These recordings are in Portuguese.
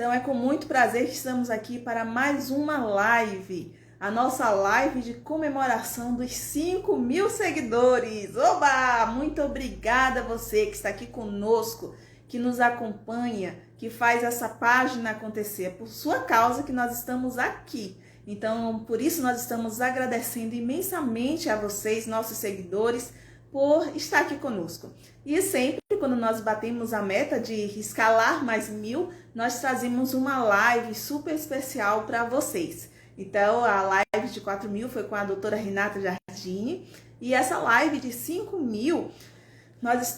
Então é com muito prazer que estamos aqui para mais uma live. A nossa live de comemoração dos 5.000 seguidores. Oba! Muito obrigada a você que está aqui conosco, que nos acompanha, que faz essa página acontecer. É por sua causa que nós estamos aqui. Então, por isso nós estamos agradecendo imensamente a vocês, nossos seguidores, por estar aqui conosco. E sempre, quando nós batemos a meta de escalar mais 1.000, nós trazemos uma live super especial para vocês. Então, a live de 4.000 foi com a doutora Renata Giardini. E essa live de 5.000, nós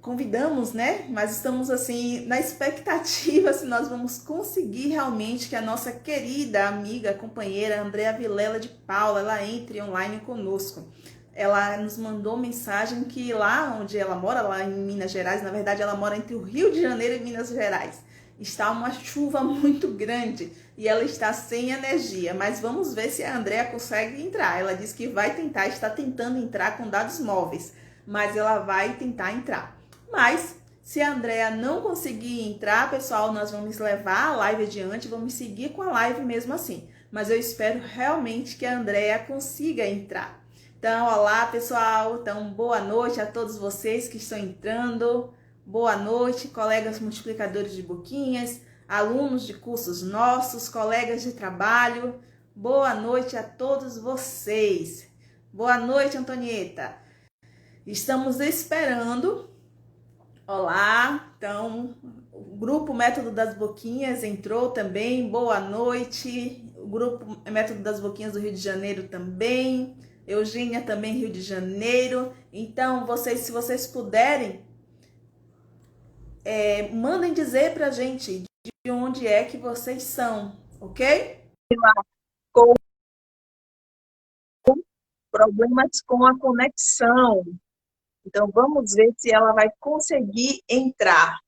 convidamos, né? Mas estamos assim na expectativa se nós vamos conseguir realmente que a nossa querida amiga, companheira Andrea Vilela de Paula, ela entre online conosco. Ela nos mandou mensagem que lá onde ela mora, lá em Minas Gerais, na verdade ela mora entre o Rio de Janeiro e Minas Gerais, está uma chuva muito grande e ela está sem energia, mas vamos ver se a Andrea consegue entrar. Ela disse que vai tentar, está tentando entrar com dados móveis, mas ela vai tentar entrar. Mas se a Andrea não conseguir entrar, pessoal, nós vamos levar a live adiante, vamos seguir com a live mesmo assim. Mas eu espero realmente que a Andrea consiga entrar. Então, olá pessoal, então boa noite a todos vocês que estão entrando, boa noite, colegas multiplicadores de boquinhas, alunos de cursos nossos, colegas de trabalho, boa noite a todos vocês. Boa noite, Antonieta. Estamos esperando, olá, então o grupo Método das Boquinhas entrou também, boa noite, o grupo Método das Boquinhas do Rio de Janeiro também, Eugênia também, Rio de Janeiro. Então, se vocês puderem, mandem dizer pra gente de onde é que vocês são, ok? Com problemas com a conexão. Então, vamos ver se ela vai conseguir entrar.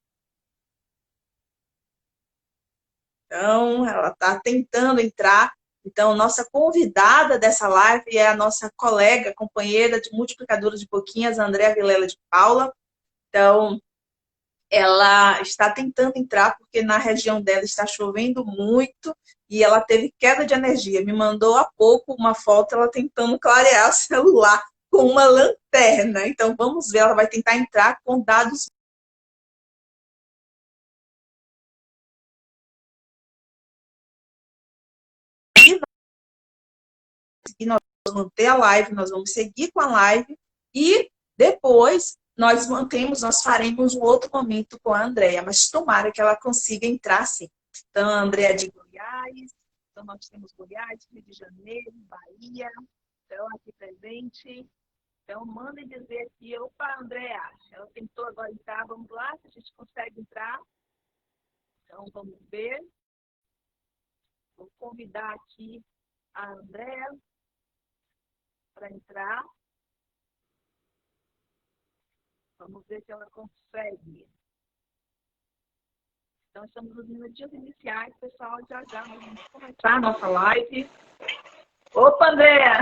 Então, ela está tentando entrar. Então, nossa convidada dessa live é a nossa colega, companheira de multiplicadora de boquinhas, Andrea Vilela de Paula. Então, ela está tentando entrar porque na região dela está chovendo muito e ela teve queda de energia. Me mandou há pouco uma foto, ela tentando clarear o celular com uma lanterna. Então, vamos ver, ela vai tentar entrar com dados. E nós vamos manter a live, nós vamos seguir com a live e depois nós faremos um outro momento com a Andrea, mas tomara que ela consiga entrar sim. Então, a Andrea de Goiás, então nós temos Goiás, Rio de Janeiro, Bahia, então aqui presente. Então, mandem dizer aqui, opa, Andrea, ela tentou agora entrar, vamos lá, se a gente consegue entrar. Então, vamos ver. Vou convidar aqui a Andrea para entrar. Vamos ver se ela consegue. Então, estamos nos minutinhos iniciais, pessoal. Já nós vamos começar a nossa live. Opa, Andréa!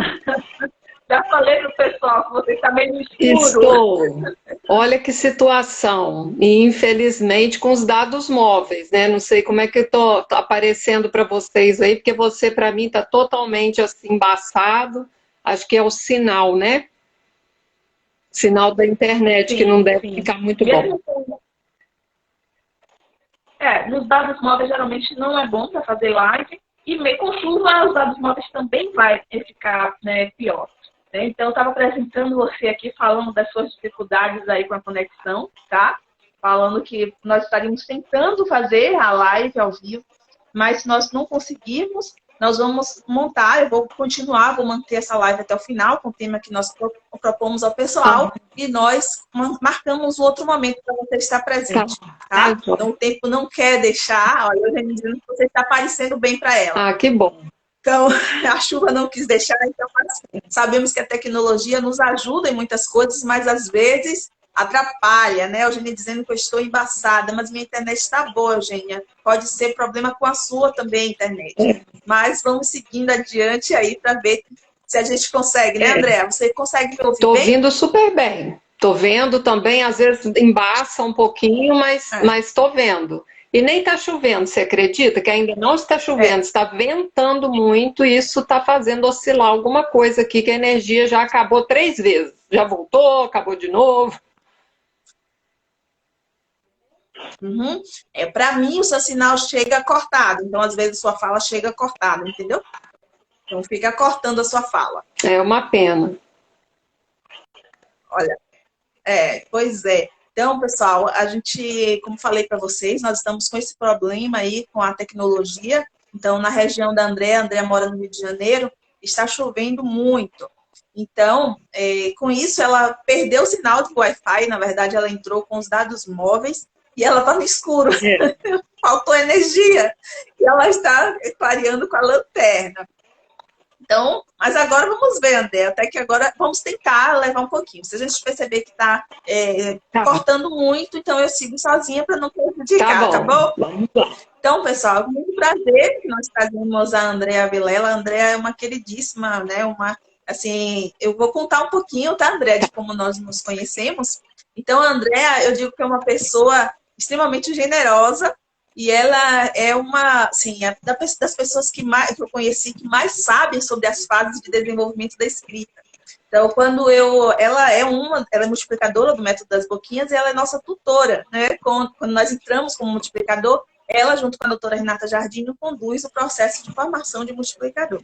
Já falei pro pessoal que você está meio no escuro. Estou. Olha que situação. E, infelizmente, com os dados móveis, né? Não sei como é que tô aparecendo para vocês aí, porque você, para mim, está totalmente assim, embaçado. Acho que é o sinal, né? Sinal da internet, sim, que não deve ficar muito bom. Nos dados móveis geralmente não é bom para fazer live. E meio com chuva, os dados móveis também vai ficar, né, pior. Então, eu estava apresentando você aqui, falando das suas dificuldades aí com a conexão, tá? Falando que nós estaríamos tentando fazer a live ao vivo, mas se nós não conseguirmos, nós vamos montar, eu vou continuar, vou manter essa live até o final, com o tema que nós propomos ao pessoal, e nós marcamos um outro momento para você estar presente, tá? Então, o tempo não quer deixar, olha, eu já me dizendo que você está aparecendo bem para ela. Ah, que bom. Então, a chuva não quis deixar, então sabemos que a tecnologia nos ajuda em muitas coisas, mas às vezes atrapalha, né? Eugênia dizendo que eu estou embaçada, mas minha internet está boa, Eugênia. Pode ser problema com a sua também, internet. Mas vamos seguindo adiante aí para ver se a gente consegue, né, André? Você consegue me ouvir bem? Estou ouvindo super bem. Estou vendo também, às vezes embaça um pouquinho, mas estou vendo. E nem está chovendo, você acredita que ainda não está chovendo, está ventando muito e isso está fazendo oscilar alguma coisa aqui, que a energia já acabou 3 vezes. Já voltou, acabou de novo. Uhum. Para mim, o seu sinal chega cortado. Então, às vezes, sua fala chega cortada, entendeu? Então, fica cortando a sua fala. É uma pena. Olha, pois é. Então, pessoal, a gente, como falei para vocês, nós estamos com esse problema aí com a tecnologia. Então, na região da Andréa, a Andréa mora no Rio de Janeiro, está chovendo muito. Então, com isso, ela perdeu o sinal de Wi-Fi. Na verdade, ela entrou com os dados móveis e ela está no escuro. Faltou energia. E ela está clareando com a lanterna. Então, mas agora vamos ver, André, até que agora vamos tentar levar um pouquinho. Se a gente perceber que está cortando muito, então eu sigo sozinha para não prejudicar, tá bom? Vamos lá. Então, pessoal, muito prazer que nós trazemos a Andréa Vilela. A Andréa é uma queridíssima, né? Assim, eu vou contar um pouquinho, tá, Andréa, de como nós nos conhecemos. Então, a Andréa, eu digo que é uma pessoa extremamente generosa, e ela é assim, das pessoas que eu conheci que mais sabem sobre as fases de desenvolvimento da escrita. Então, ela é multiplicadora do método das boquinhas e ela é nossa tutora, né? Quando nós entramos como multiplicador, ela, junto com a doutora Renata Jardino, conduz o processo de formação de multiplicador.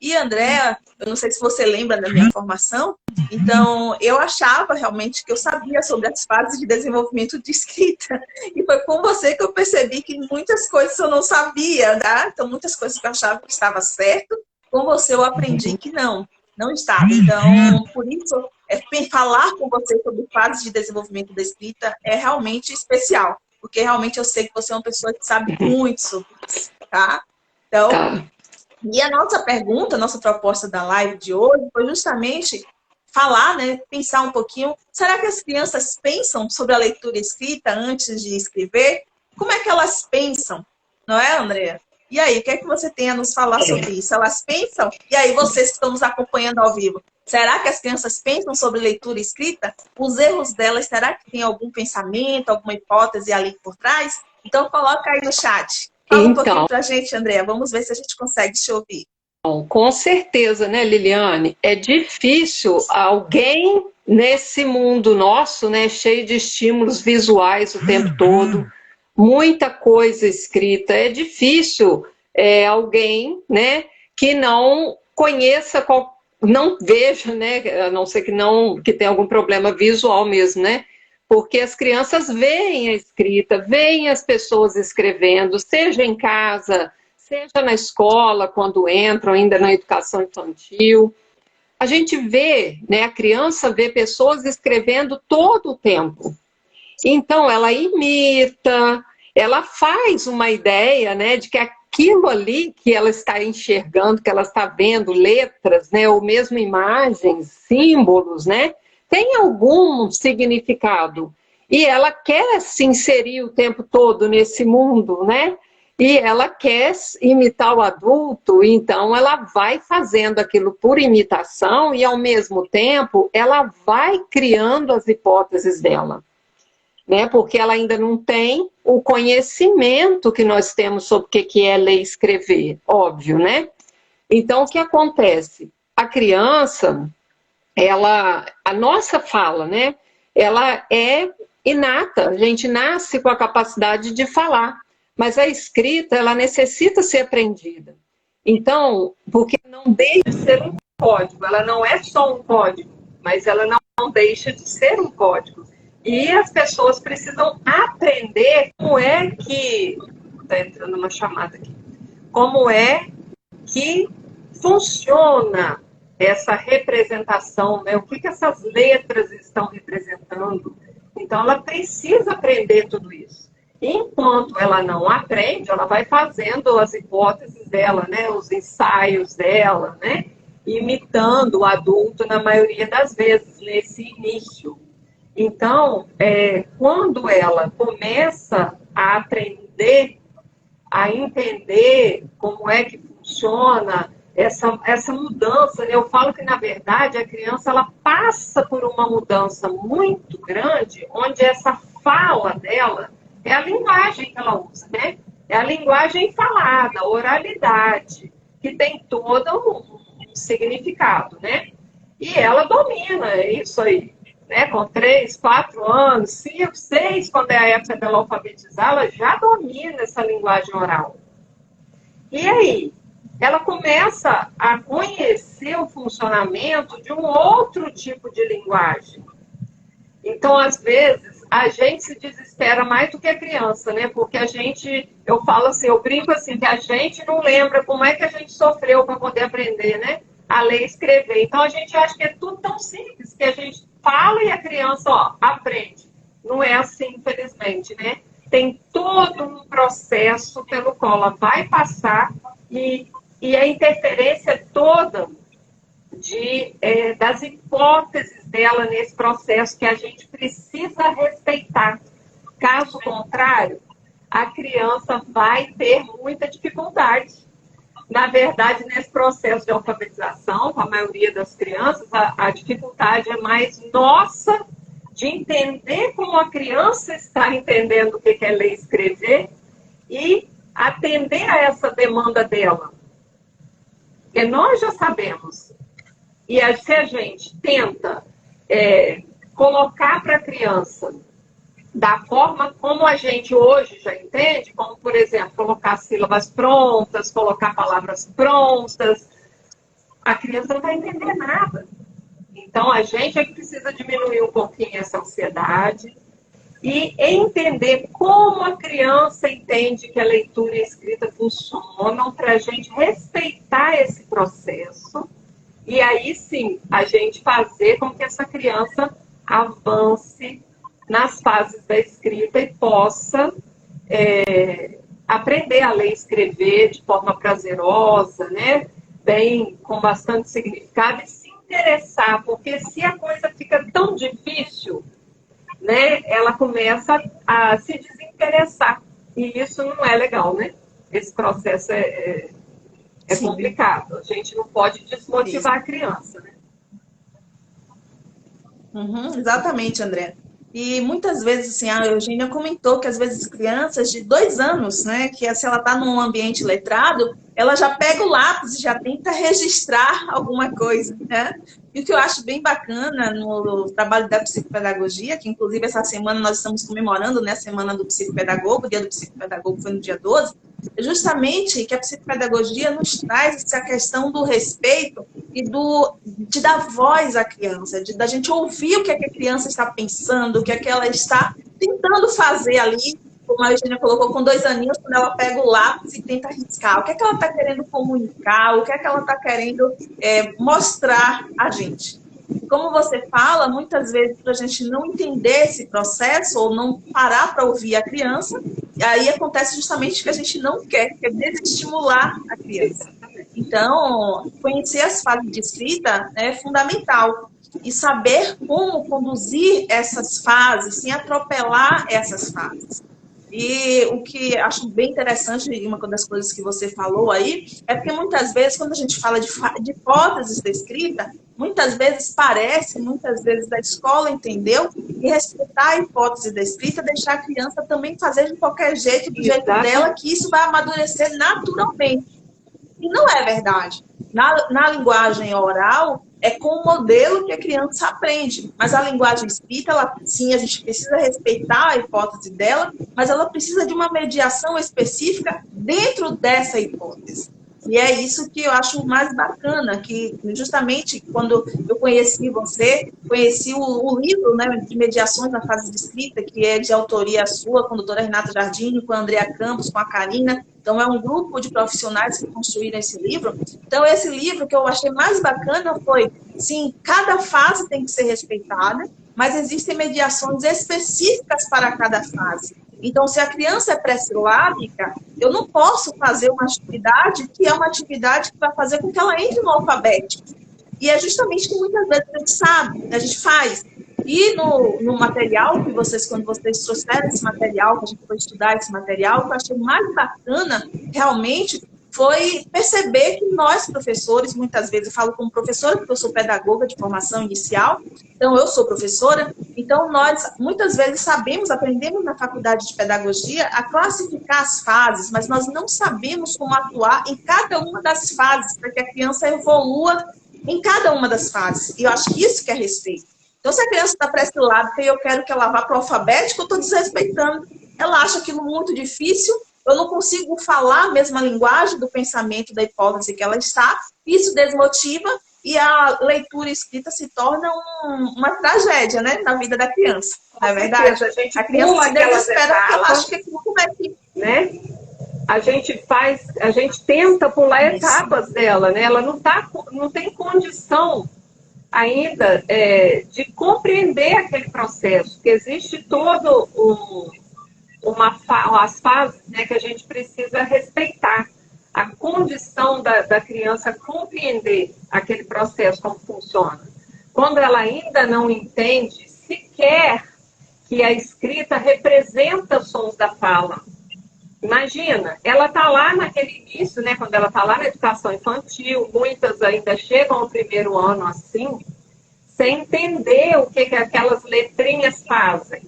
E, Andréa, eu não sei se você lembra da minha formação, então eu achava realmente que eu sabia sobre as fases de desenvolvimento de escrita. E foi com você que eu percebi que muitas coisas eu não sabia, tá? Então, muitas coisas que eu achava que estava certo, com você eu aprendi que não estava. Então, por isso, falar com você sobre fases de desenvolvimento da escrita é realmente especial, porque realmente eu sei que você é uma pessoa que sabe muito sobre isso, tá? Então, E a nossa pergunta, a nossa proposta da live de hoje foi justamente falar, né, pensar um pouquinho, será que as crianças pensam sobre a leitura escrita antes de escrever? Como é que elas pensam? Não é, Andrea? E aí, o que é que você tem a nos falar sobre isso? Elas pensam? E aí, vocês que estão nos acompanhando ao vivo, será que as crianças pensam sobre leitura escrita? Os erros delas, será que tem algum pensamento, alguma hipótese ali por trás? Então, coloca aí no chat. Fala um pouquinho pra gente, Andréa. Vamos ver se a gente consegue te ouvir. Com certeza, né, Liliane? É difícil alguém nesse mundo nosso, né, cheio de estímulos visuais o tempo todo, muita coisa escrita. É difícil alguém, né, que não conheça, não veja, né, a não ser que tenha algum problema visual mesmo, né? Porque as crianças veem a escrita, veem as pessoas escrevendo, seja em casa, seja na escola, quando entram, ainda na educação infantil. A gente vê, né, a criança vê pessoas escrevendo todo o tempo. Então, ela imita, ela faz uma ideia, né, de que aquilo ali que ela está enxergando, que ela está vendo, letras, né, ou mesmo imagens, símbolos, né, tem algum significado. E ela quer se inserir o tempo todo nesse mundo, né? E ela quer imitar o adulto, então ela vai fazendo aquilo por imitação e, ao mesmo tempo, ela vai criando as hipóteses dela, né? Porque ela ainda não tem o conhecimento que nós temos sobre o que é ler e escrever, óbvio, né? Então, o que acontece? A criança, a nossa fala, né? Ela é inata, a gente nasce com a capacidade de falar. Mas a escrita, ela necessita ser aprendida. Então, porque não deixa de ser um código, ela não é só um código, mas ela não deixa de ser um código. E as pessoas precisam aprender como é que... Está entrando uma chamada aqui. Como é que funciona essa representação, né? O que essas letras estão representando. Então, ela precisa aprender tudo isso. Enquanto ela não aprende, ela vai fazendo as hipóteses dela, né, os ensaios dela, né, imitando o adulto na maioria das vezes, nesse início. Então, quando ela começa a aprender, a entender como é que funciona essa mudança, né, eu falo que, na verdade, a criança ela passa por uma mudança muito grande, onde essa fala dela é a linguagem que ela usa, né? É a linguagem falada, a oralidade, que tem todo um significado, né? E ela domina isso aí, né? Com 3, 4 anos, 5, 6, quando é a época dela alfabetizar, ela já domina essa linguagem oral. E aí, ela começa a conhecer o funcionamento de um outro tipo de linguagem. Então, às vezes, a gente se desespera mais do que a criança, né? Porque a gente, eu falo assim, eu brinco assim, que a gente não lembra como é que a gente sofreu para poder aprender, né? A ler e escrever. Então, a gente acha que é tudo tão simples, que a gente fala e a criança, ó, aprende. Não é assim, infelizmente, né? Tem todo um processo pelo qual ela vai passar e a interferência toda das hipóteses dela nesse processo que a gente precisa respeitar. Caso contrário, a criança vai ter muita dificuldade. Na verdade, nesse processo de alfabetização, com a maioria das crianças, a dificuldade é mais nossa de entender como a criança está entendendo o que é ler e escrever e atender a essa demanda dela. Porque nós já sabemos. E se a gente tenta colocar para a criança da forma como a gente hoje já entende, como, por exemplo, colocar sílabas prontas, colocar palavras prontas, a criança não vai entender nada. Então, a gente é que precisa diminuir um pouquinho essa ansiedade e entender como a criança entende que a leitura e a escrita funcionam para a gente respeitar esse processo. E aí sim, a gente fazer com que essa criança avance nas fases da escrita e possa aprender a ler e escrever de forma prazerosa, né? Bem, com bastante significado e se interessar, porque se a coisa fica tão difícil, né, ela começa a se desinteressar. E isso não é legal, né? Esse processo é complicado. A gente não pode desmotivar a criança, né? Exatamente, André. E muitas vezes, assim, a Eugênia comentou que às vezes crianças de 2 anos, né, que se ela está num ambiente letrado, ela já pega o lápis e já tenta registrar alguma coisa, né? E o que eu acho bem bacana no trabalho da psicopedagogia, que inclusive essa semana nós estamos comemorando, né, a Semana do Psicopedagogo, o Dia do Psicopedagogo foi no dia 12, é justamente que a psicopedagogia nos traz essa questão do respeito e de dar voz à criança, da gente ouvir o que é que a criança está pensando, o que é que ela está tentando fazer ali, como a Eugênia colocou, com 2 aninhos, quando ela pega o lápis e tenta riscar. O que é que ela está querendo comunicar, o que é que ela está querendo mostrar a gente. Como você fala, muitas vezes, para a gente não entender esse processo ou não parar para ouvir a criança, aí acontece justamente o que a gente não quer, que é desestimular a criança. Então, conhecer as fases de escrita é fundamental. E saber como conduzir essas fases, sem atropelar essas fases. E o que acho bem interessante, uma das coisas que você falou aí, é porque muitas vezes, quando a gente fala de hipóteses da escrita, muitas vezes a escola entendeu que respeitar a hipótese da escrita, deixar a criança também fazer de qualquer jeito, do jeito dela, que isso vai amadurecer naturalmente. E não é verdade. Na linguagem oral, é com o modelo que a criança aprende. Mas a linguagem escrita, sim, a gente precisa respeitar a hipótese dela, mas ela precisa de uma mediação específica dentro dessa hipótese. E é isso que eu acho mais bacana, que justamente quando eu conheci você, conheci o livro, né, de mediações na fase de escrita, que é de autoria sua, com a doutora Renata Jardim, com a Andrea Campos, com a Karina. Então, é um grupo de profissionais que construíram esse livro. Então, esse livro que eu achei mais bacana foi, sim, cada fase tem que ser respeitada, mas existem mediações específicas para cada fase. Então, se a criança é pré-silábica, eu não posso fazer uma atividade que é uma atividade que vai fazer com que ela entre no alfabeto. E é justamente que muitas vezes a gente sabe, a gente faz. E no material que quando vocês trouxeram esse material, que a gente foi estudar esse material, o que eu achei mais bacana, realmente, foi perceber que nós, professores, muitas vezes, eu falo como professora, porque eu sou pedagoga de formação inicial, então eu sou professora, então nós, muitas vezes, sabemos, aprendemos na faculdade de pedagogia a classificar as fases, mas nós não sabemos como atuar em cada uma das fases, para que a criança evolua em cada uma das fases. E eu acho que isso que é respeito. Então, se a criança está pré-silábica e eu quero que ela vá para o alfabético, eu estou desrespeitando. Ela acha aquilo muito difícil, eu não consigo falar a mesma linguagem do pensamento, da hipótese que ela está, isso desmotiva e a leitura escrita se torna uma tragédia, né, na vida da criança. Não é verdade? A criança se desespera porque ela acha que como é que... Né? A gente tenta pular etapas dela, né? Ela não tem condição ainda de compreender aquele processo, que existe todo as fases, né, que a gente precisa respeitar. A condição da criança compreender aquele processo, como funciona. Quando ela ainda não entende sequer que a escrita representa sons da fala. Imagina, ela está lá naquele início, né, quando ela está lá na educação infantil, muitas ainda chegam ao primeiro ano assim, sem entender o que aquelas letrinhas fazem.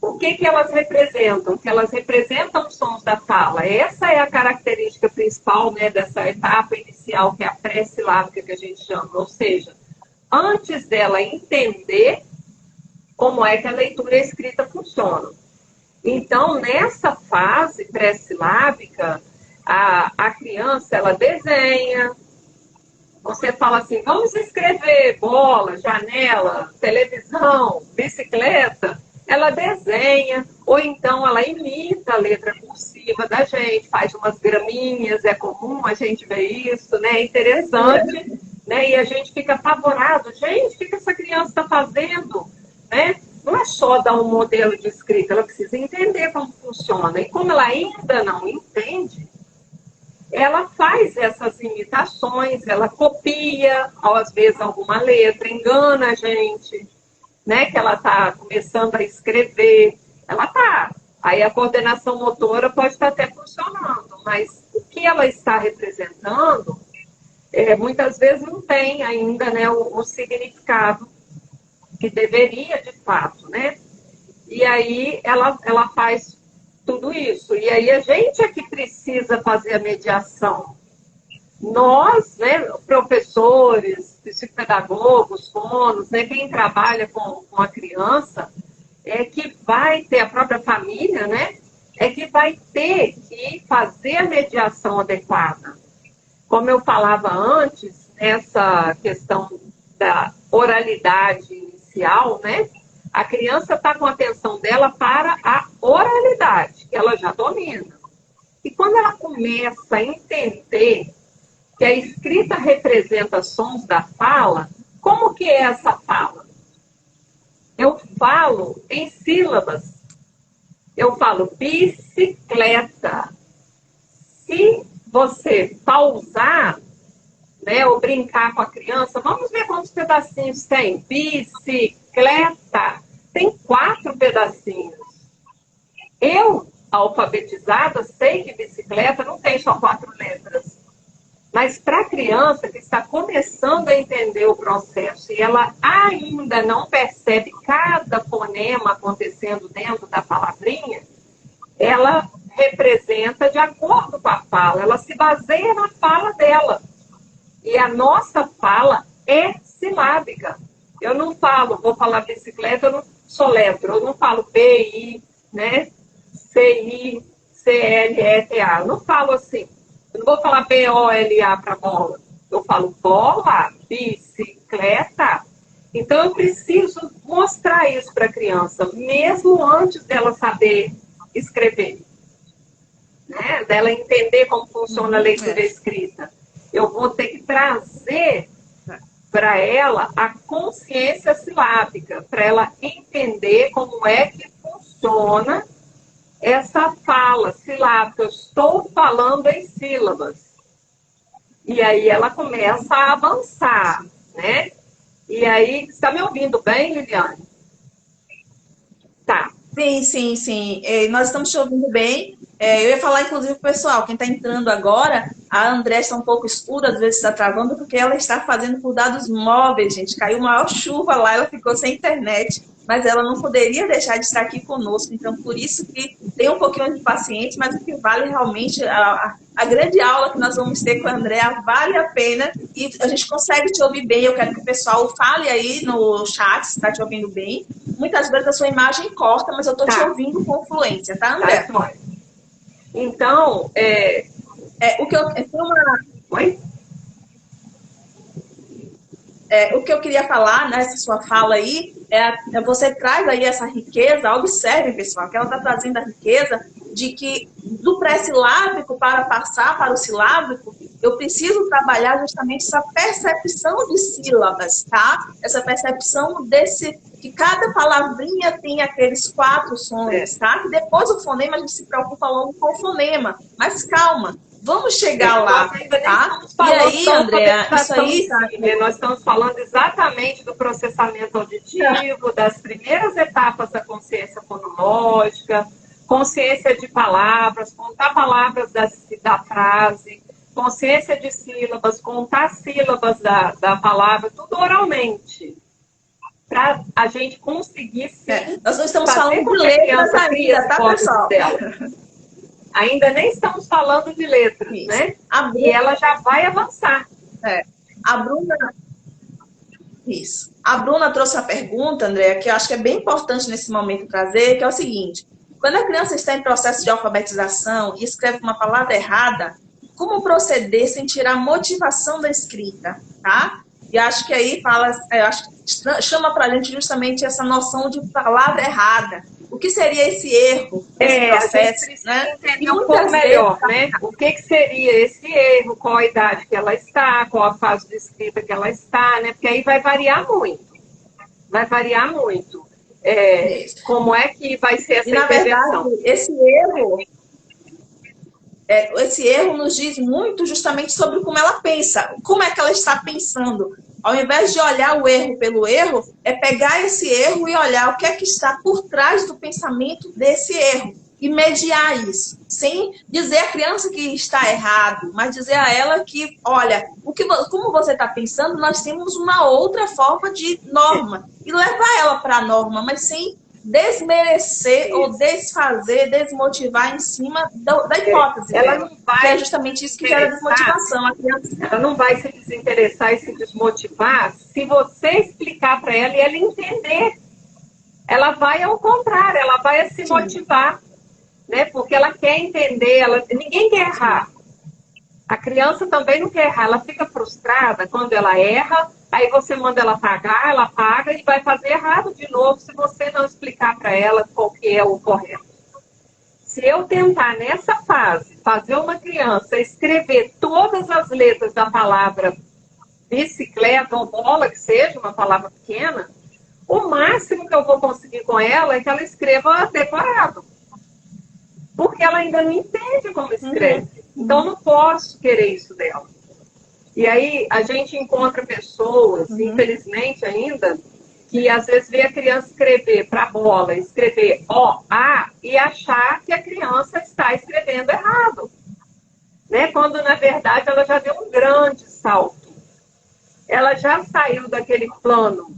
O que elas representam? Que elas representam os sons da fala. Essa é a característica principal, né, dessa etapa inicial, que é a pré-silábica que a gente chama. Ou seja, antes dela entender como é que a leitura e a escrita funcionam. Então, nessa fase pré-silábica, a criança, ela desenha. Você fala assim, vamos escrever bola, janela, televisão, bicicleta. Ela desenha, ou então ela imita a letra cursiva da gente, faz umas graminhas, é comum a gente ver isso, né? É interessante, né? E a gente fica apavorado. Gente, o que essa criança está fazendo? Né? Não é só dar um modelo de escrita, ela precisa entender como funciona. E como ela ainda não entende, ela faz essas imitações, ela copia, às vezes, alguma letra, engana a gente, né, que ela está começando a escrever, ela está. Aí a coordenação motora pode estar até funcionando, mas o que ela está representando, muitas vezes não tem ainda, né, o significado que deveria, de fato, né? E aí ela faz tudo isso. E aí a gente é que precisa fazer a mediação. Nós, né, professores, psicopedagogos, fonos, né, quem trabalha com a criança, é que vai ter, a própria família, né, é que vai ter que fazer a mediação adequada. Como eu falava antes, essa questão da oralidade inicial, né, a criança está com a atenção dela para a oralidade, que ela já domina. E quando ela começa a entender que a escrita representa sons da fala, como que é essa fala? Eu falo em sílabas. Eu falo bicicleta. Se você pausar, né, ou brincar com a criança, vamos ver quantos pedacinhos tem. Bicicleta. Tem 4 pedacinhos. Eu, alfabetizada, sei que bicicleta não tem só 4 letras. Mas para a criança que está começando a entender o processo e ela ainda não percebe cada fonema acontecendo dentro da palavrinha, ela representa de acordo com a fala, ela se baseia na fala dela. E a nossa fala é silábica. Eu não falo, vou falar bicicleta, eu não soletro, eu não falo B-I, né? C-I, C-L-E-T-A. Eu não falo assim. Eu não vou falar B-O-L-A para bola. Eu falo bola, bicicleta. Então, eu preciso mostrar isso para a criança, mesmo antes dela saber escrever. Né? Dela entender como funciona a leitura e a escrita. Eu vou ter que trazer para ela a consciência silábica, para ela entender como é que funciona essa fala silábica. Eu estou falando em sílabas. E aí ela começa a avançar, né? E aí, está me ouvindo bem, Liliane? Tá. Sim. Nós estamos te ouvindo bem. Eu ia falar, inclusive, pro pessoal, quem está entrando agora, a André está um pouco escura, às vezes está travando, porque ela está fazendo por dados móveis, gente. Caiu maior chuva lá, ela ficou sem internet, mas ela não poderia deixar de estar aqui conosco. Então, por isso que tem um pouquinho de paciência, mas o que vale realmente, a grande aula que nós vamos ter com a Andréa vale a pena e a gente consegue te ouvir bem. Eu quero que o pessoal fale aí no chat se está te ouvindo bem. Muitas vezes a sua imagem corta, mas eu estou te ouvindo com fluência, tá, André? Tá. Então, o que eu Oi? O que eu queria falar nessa sua fala aí você traz aí essa riqueza. Observe, pessoal, que ela está trazendo a riqueza de que do pré-silábico para passar para o silábico, eu preciso trabalhar justamente essa percepção de sílabas, tá? Essa percepção que cada palavrinha tem aqueles 4 sons, tá? Que depois o fonema, a gente se preocupa logo com o fonema. Mas calma, vamos chegar lá, tá? E aí, Andréa, isso aí... Nós estamos falando exatamente do processamento auditivo, das primeiras etapas da consciência fonológica, consciência de palavras, contar palavras da frase, consciência de sílabas, contar sílabas da palavra, tudo oralmente. Para a gente conseguir nós não estamos falando de letras ainda, tá, pessoal? Ainda nem estamos falando de letras, isso, né? E ela já vai avançar. A Bruna... Isso. A Bruna trouxe uma pergunta, André, que eu acho que é bem importante nesse momento trazer, que é o seguinte: quando a criança está em processo de alfabetização e escreve uma palavra errada, como proceder sem tirar a motivação da escrita, tá? E acho que aí chama para a gente justamente essa noção de palavra errada. O que seria esse erro, esse processo, né? E um pouco melhor, né? O que seria esse erro, qual a idade que ela está, qual a fase de escrita que ela está, né? Porque aí vai variar muito. Vai variar muito. Como é que vai ser essa intervenção? Na verdade, esse erro nos diz muito justamente sobre como ela pensa, como é que ela está pensando. Ao invés de olhar o erro pelo erro, é pegar esse erro e olhar o que é que está por trás do pensamento desse erro e mediar isso, sem dizer à criança que está errado, mas dizer a ela que, olha, como você está pensando, nós temos uma outra forma de norma e levar ela para a norma, mas sem desmerecer ou desfazer, desmotivar em cima da hipótese ela dela. Não vai que é justamente isso que gera desmotivação. A criança... Ela não vai se desinteressar e se desmotivar se você explicar para ela e ela entender. Ela vai ao contrário, ela vai se motivar, né? Porque ela quer entender, ninguém quer errar. A criança também não quer errar, ela fica frustrada quando ela erra. Aí você manda ela pagar, ela paga e vai fazer errado de novo se você não explicar para ela qual que é o correto. Se eu tentar, nessa fase, fazer uma criança escrever todas as letras da palavra bicicleta ou bola, que seja uma palavra pequena, o máximo que eu vou conseguir com ela é que ela escreva decorado. Porque ela ainda não entende como escreve. Então, não posso querer isso dela. E aí a gente encontra pessoas, infelizmente ainda, que às vezes vê a criança escrever para a bola, escrever O-A e achar que a criança está escrevendo errado. Né? Quando, na verdade, ela já deu um grande salto. Ela já saiu daquele plano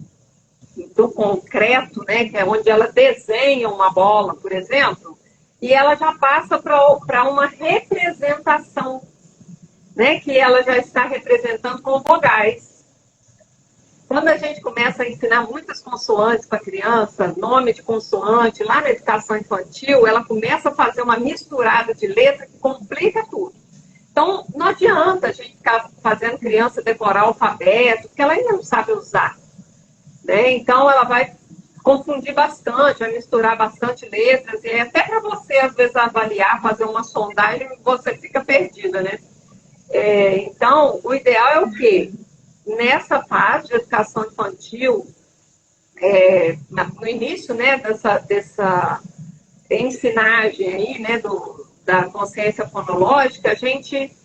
do concreto, né? Que é onde ela desenha uma bola, por exemplo, e ela já passa para uma representação, né, que ela já está representando com vogais. Quando a gente começa a ensinar muitas consoantes para a criança, nome de consoante, lá na educação infantil, ela começa a fazer uma misturada de letra que complica tudo. Então, não adianta a gente ficar fazendo criança decorar o alfabeto, porque ela ainda não sabe usar. Né? Então, ela vai confundir bastante, vai misturar bastante letras, e até para você, às vezes, avaliar, fazer uma sondagem, você fica perdida, né? Então, o ideal é o quê? Nessa fase de educação infantil, no início, né, dessa ensinagem aí, né, da consciência fonológica, a gente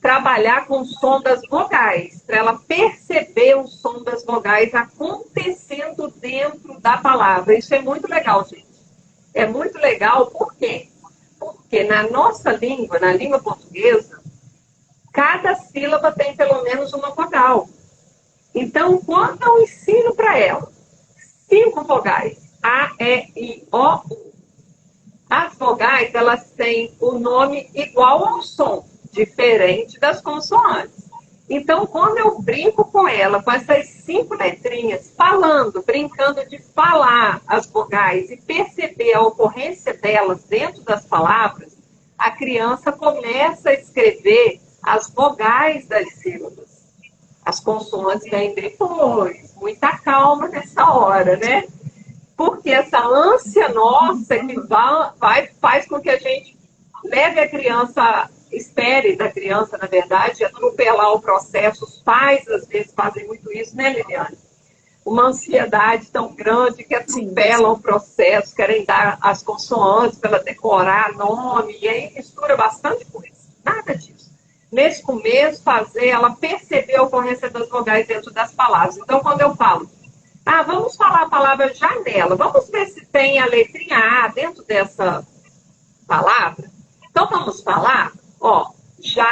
trabalhar com o som das vogais, para ela perceber o som das vogais acontecendo dentro da palavra. Isso é muito legal, gente. É muito legal, por quê? Porque na nossa língua, na língua portuguesa, cada sílaba tem pelo menos uma vogal. Então, quando eu ensino para ela 5 vogais, A, E, I, O, U, as vogais, elas têm o nome igual ao som, diferente das consoantes. Então, quando eu brinco com ela, com essas 5 letrinhas, falando, brincando de falar as vogais e perceber a ocorrência delas dentro das palavras, a criança começa a escrever as vogais das sílabas. As consoantes vêm depois. Muita calma nessa hora, né? Porque essa ânsia nossa que faz com que a gente leve a criança, espere da criança, na verdade, atropelar o processo. Os pais, às vezes, fazem muito isso, né, Liliane? Uma ansiedade tão grande que atropelam o processo, querem dar as consoantes para ela decorar nome, e aí mistura bastante coisa. Nada disso. Nesse começo, fazer ela perceber a ocorrência das vogais dentro das palavras. Então, quando eu falo, vamos falar a palavra janela, vamos ver se tem a letrinha A dentro dessa palavra. Então, vamos falar, janela.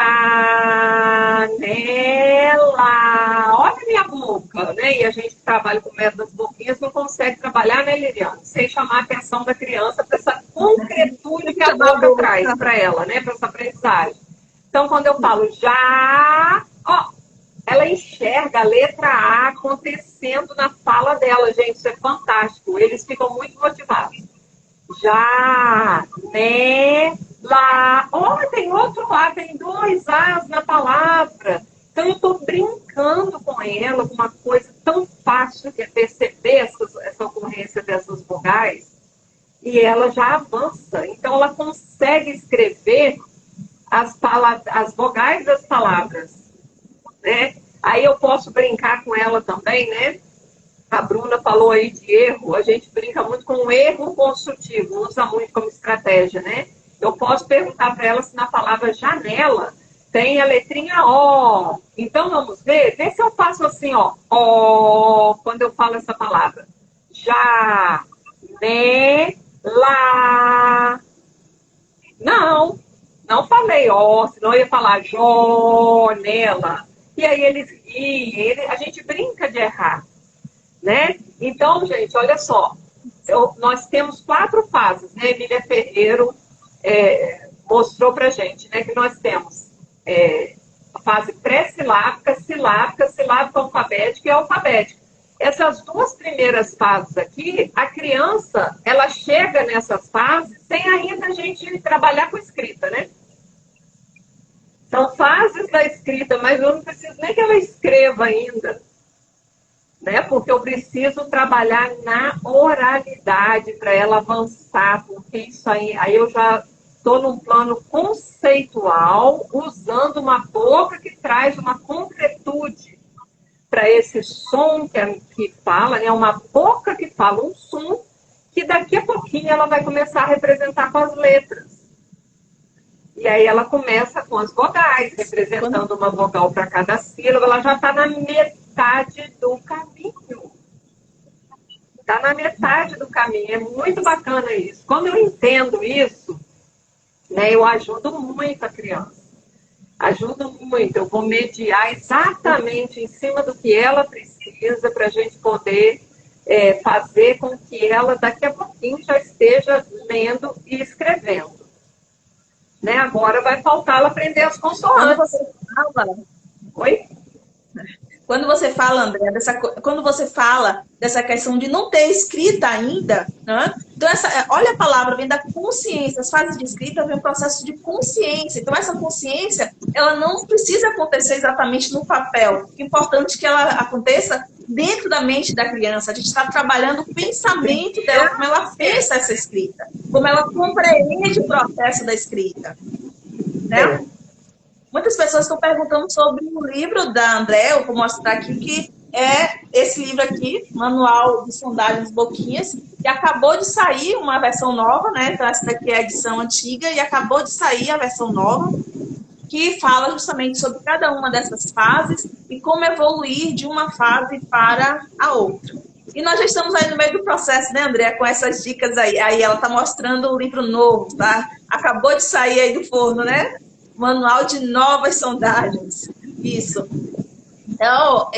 Olha a minha boca, né? E a gente que trabalha com método das boquinhas não consegue trabalhar, né, Liliane? Sem chamar a atenção da criança para essa concretude que a boca traz para ela, né? Para essa aprendizagem. Então, quando eu falo ela enxerga a letra A acontecendo na fala dela, gente, isso é fantástico. Eles ficam muito motivados. Janela. Tem outro A, tem 2 As na palavra. Então, eu estou brincando com ela, com uma coisa tão fácil que é perceber essa ocorrência dessas vogais, e ela já avança. Então, ela consegue escrever as vogais das palavras, né? Aí eu posso brincar com ela também, né? A Bruna falou aí de erro, a gente brinca muito com o erro construtivo, usa muito como estratégia, né? Eu posso perguntar para ela se na palavra janela tem a letrinha O. Então vamos ver? Vê se eu faço assim, O, quando eu falo essa palavra. Janela. Não falei senão eu ia falar janela. E aí eles riem, a gente brinca de errar, né? Então, gente, olha só, nós temos 4 fases, né? Emília Ferreiro mostrou pra gente, né? Que nós temos a fase pré-silábica, silábica alfabética e alfabética. Essas 2 primeiras fases aqui, a criança, ela chega nessas fases sem ainda a gente trabalhar com escrita, né? São fases da escrita, mas eu não preciso nem que ela escreva ainda, né? Porque eu preciso trabalhar na oralidade para ela avançar, porque isso aí eu já estou num plano conceitual, usando uma boca que traz uma concretude para esse som que fala, né? Uma boca que fala um som, que daqui a pouquinho ela vai começar a representar com as letras. E aí ela começa com as vogais, representando uma vogal para cada sílaba, ela já está na metade do caminho. Está na metade do caminho, é muito bacana isso. Quando eu entendo isso, né, eu ajudo muito a criança. Ajudo muito, eu vou mediar exatamente em cima do que ela precisa para a gente poder fazer com que ela daqui a pouquinho já esteja lendo e escrevendo. Né? Agora vai faltar ela aprender as consoantes. Oi? Quando você fala, André, quando você fala dessa questão de não ter escrita ainda, né? Então, olha a palavra, vem da consciência. As fases de escrita vem um processo de consciência. Então, essa consciência, ela não precisa acontecer exatamente no papel. O importante é que ela aconteça dentro da mente da criança. A gente está trabalhando o pensamento dela, como ela pensa essa escrita, como ela compreende o processo da escrita, né? Muitas pessoas estão perguntando sobre o livro da André, eu vou mostrar aqui, que é esse livro aqui, Manual de Sondagens Boquinhas, que acabou de sair uma versão nova, né? Então, essa daqui é a edição antiga e acabou de sair a versão nova, que fala justamente sobre cada uma dessas fases e como evoluir de uma fase para a outra. E nós já estamos aí no meio do processo, né, André, com essas dicas aí. Aí ela está mostrando o livro novo, tá? Acabou de sair aí do forno, né? Manual de novas sondagens. Isso. Então,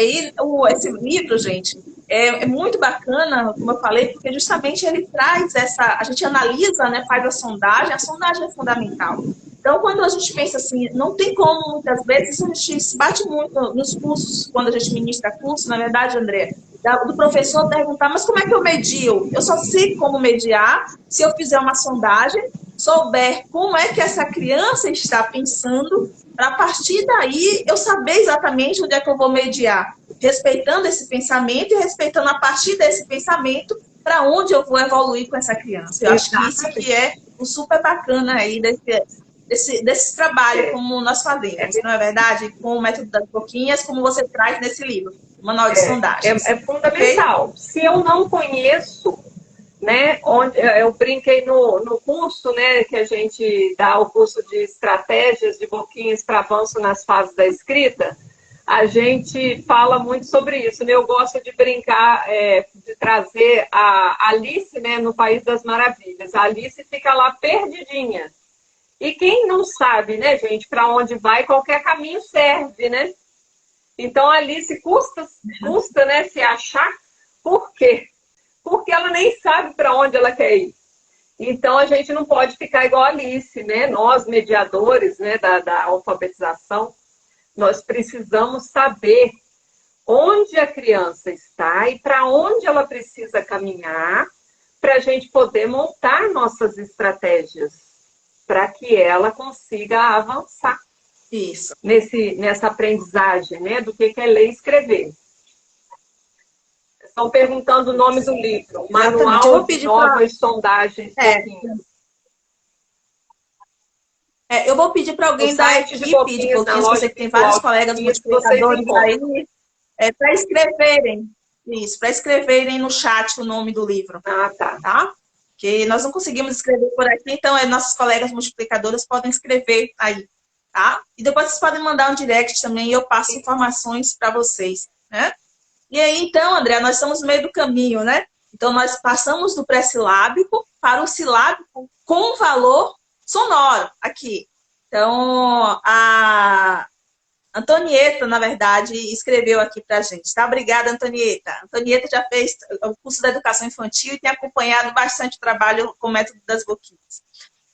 esse livro, gente, é muito bacana, como eu falei, porque justamente ele traz a gente analisa, né, faz a sondagem é fundamental. Então, quando a gente pensa assim, não tem como, muitas vezes, a gente se bate muito nos cursos, quando a gente ministra curso, na verdade, André, do professor perguntar, mas como é que eu medio? Eu só sei como mediar se eu fizer uma sondagem, souber como é que essa criança está pensando, para a partir daí eu saber exatamente onde é que eu vou mediar, respeitando esse pensamento e respeitando a partir desse pensamento para onde eu vou evoluir com essa criança. Eu acho que isso que é o super bacana aí desse trabalho, como nós fazemos, não é verdade? Com o método das boquinhas, como você traz nesse livro, o Manual de Sondagens. É fundamental. Okay? Se eu não conheço, né, onde eu brinquei no curso, né, que a gente dá o curso de estratégias de boquinhas para avanço nas fases da escrita, a gente fala muito sobre isso, né? Eu gosto de brincar, de trazer a Alice, né, no País das Maravilhas. A Alice fica lá perdidinha. E quem não sabe, né, gente, para onde vai, qualquer caminho serve, né? Então a Alice custa, né, se achar. Por quê? Porque ela nem sabe para onde ela quer ir. Então, a gente não pode ficar igual a Alice, né? Nós, mediadores, né, da alfabetização, nós precisamos saber onde a criança está e para onde ela precisa caminhar para a gente poder montar nossas estratégias para que ela consiga avançar. Isso. Nessa aprendizagem, né, do que é ler e escrever. Estão perguntando o nome do livro. Manual de Novas Sondagens. Eu vou pedir para alguém da equipe de Boquinhas, você que tem vários colegas multiplicadores aí, para escreverem. Isso, para escreverem no chat o nome do livro. Tá? Porque nós não conseguimos escrever por aqui, então nossos colegas multiplicadores podem escrever aí. Tá? E depois vocês podem mandar um direct também e eu passo informações para vocês, né? E aí, então, André, nós estamos no meio do caminho, né? Então, nós passamos do pré-silábico para o silábico com valor sonoro aqui. Então, a Antonieta, na verdade, escreveu aqui para a gente, tá? Obrigada, Antonieta. A Antonieta já fez o curso da educação infantil e tem acompanhado bastante o trabalho com o método das boquinhas.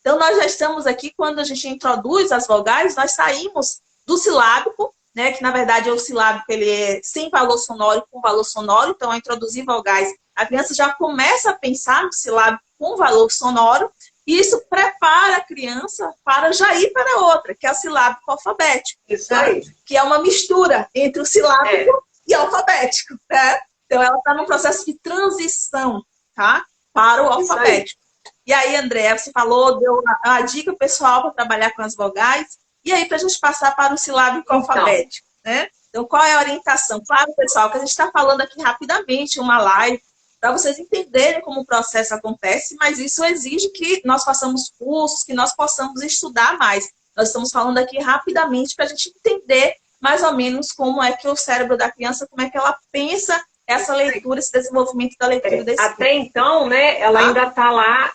Então, nós já estamos aqui, quando a gente introduz as vogais, nós saímos do silábico, né, que na verdade o silábico ele é sem valor sonoro e com valor sonoro, então ao introduzir vogais, a criança já começa a pensar no silábico com valor sonoro, e isso prepara a criança para já ir para outra, que é o silábico alfabético. Isso aí. Que é uma mistura entre o silábico e alfabético. Né? Então ela está num processo de transição, tá? Para o alfabético. E aí, André, você falou, deu a dica pessoal para trabalhar com as vogais. E aí, para a gente passar para o silábico alfabético, né? Então, qual é a orientação? Claro, pessoal, que a gente está falando aqui rapidamente, uma live, para vocês entenderem como o processo acontece, mas isso exige que nós façamos cursos, que nós possamos estudar mais. Nós estamos falando aqui rapidamente para a gente entender mais ou menos como é que o cérebro da criança, como é que ela pensa essa leitura, esse desenvolvimento da leitura desse até então, né, ela ainda está lá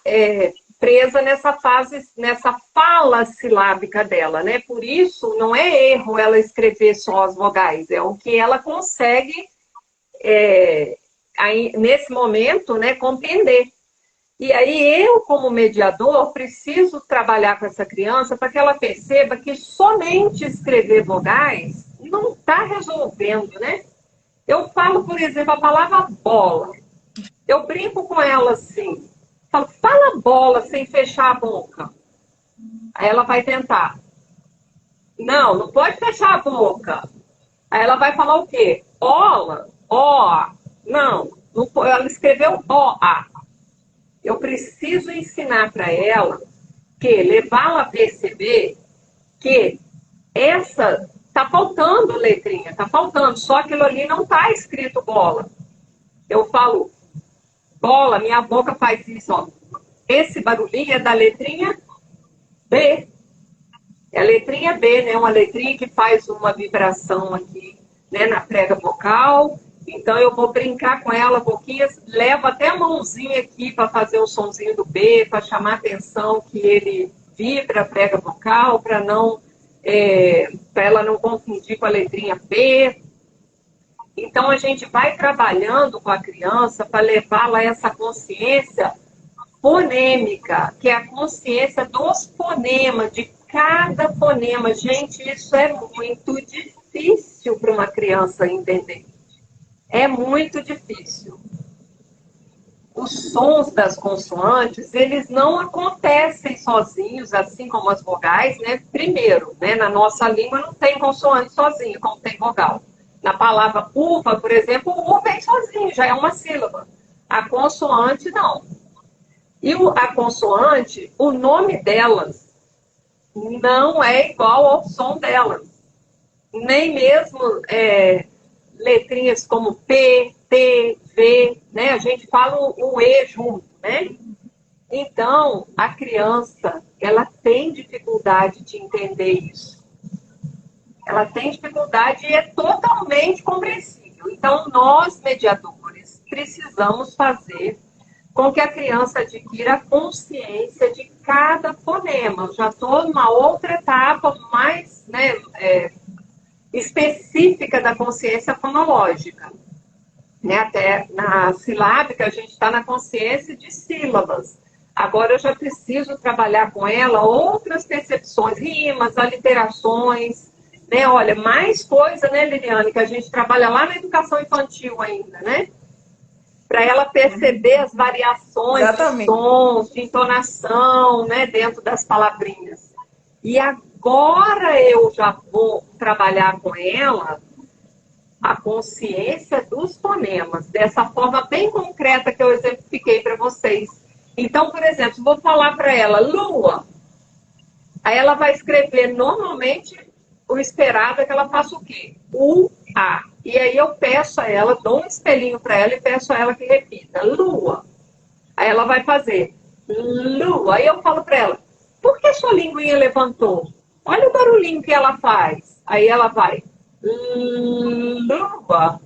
presa nessa fase, nessa fala silábica dela, né? Por isso, não é erro ela escrever só as vogais, é o que ela consegue, aí, nesse momento, né, compreender. E aí eu, como mediador, preciso trabalhar com essa criança para que ela perceba que somente escrever vogais não está resolvendo, né? Eu falo, por exemplo, a palavra bola. Eu brinco com ela assim. Falo, fala bola sem fechar a boca. Aí ela vai tentar. Não, não pode fechar a boca. Aí ela vai falar o quê? Bola, ó. Não, ela escreveu ó-a. Eu preciso ensinar para ela que levá-la a perceber que essa tá faltando letrinha, tá faltando, só aquilo ali não tá escrito bola. Eu falo bola, minha boca faz isso, ó. Esse barulhinho é da letrinha B. É a letrinha B, né? Uma letrinha que faz uma vibração aqui, né, na prega vocal. Então eu vou brincar com ela um pouquinho, levo até a mãozinha aqui para fazer o sonzinho do B, para chamar a atenção que ele vibra, prega vocal, para ela não confundir com a letrinha P. Então, a gente vai trabalhando com a criança para levá-la a essa consciência fonêmica, que é a consciência dos fonemas, de cada fonema. Gente, isso é muito difícil para uma criança entender. É muito difícil. Os sons das consoantes, eles não acontecem sozinhos, assim como as vogais, né? Primeiro, né, na nossa língua não tem consoante sozinho, como tem vogal. Na palavra uva, por exemplo, o U vem sozinho, já é uma sílaba. A consoante, não. E a consoante, o nome delas não é igual ao som delas. Nem mesmo letrinhas como P, T, V, né? A gente fala o E junto, né? Então, a criança, ela tem dificuldade de entender isso. Ela tem dificuldade e é totalmente compreensível. Então, nós, mediadores, precisamos fazer com que a criança adquira consciência de cada fonema. Eu já estou numa outra etapa mais, né, específica da consciência fonológica. Né? Até na silábica, a gente está na consciência de sílabas. Agora, eu já preciso trabalhar com ela outras percepções, rimas, aliterações, né? Olha, mais coisa, né, Liliane, que a gente trabalha lá na educação infantil ainda, né? Para ela perceber as variações Exatamente. de sons, de entonação, né, dentro das palavrinhas. E agora eu já vou trabalhar com ela a consciência dos fonemas, dessa forma bem concreta que eu exemplifiquei para vocês. Então, por exemplo, vou falar para ela, lua, aí ela vai escrever normalmente o esperado é que ela faça o quê? U-A. E aí eu peço a ela, dou um espelhinho para ela e peço a ela que repita, lua. Aí ela vai fazer, lua. Aí eu falo para ela, por que sua linguinha levantou? Olha o barulhinho que ela faz. Aí ela vai, lua.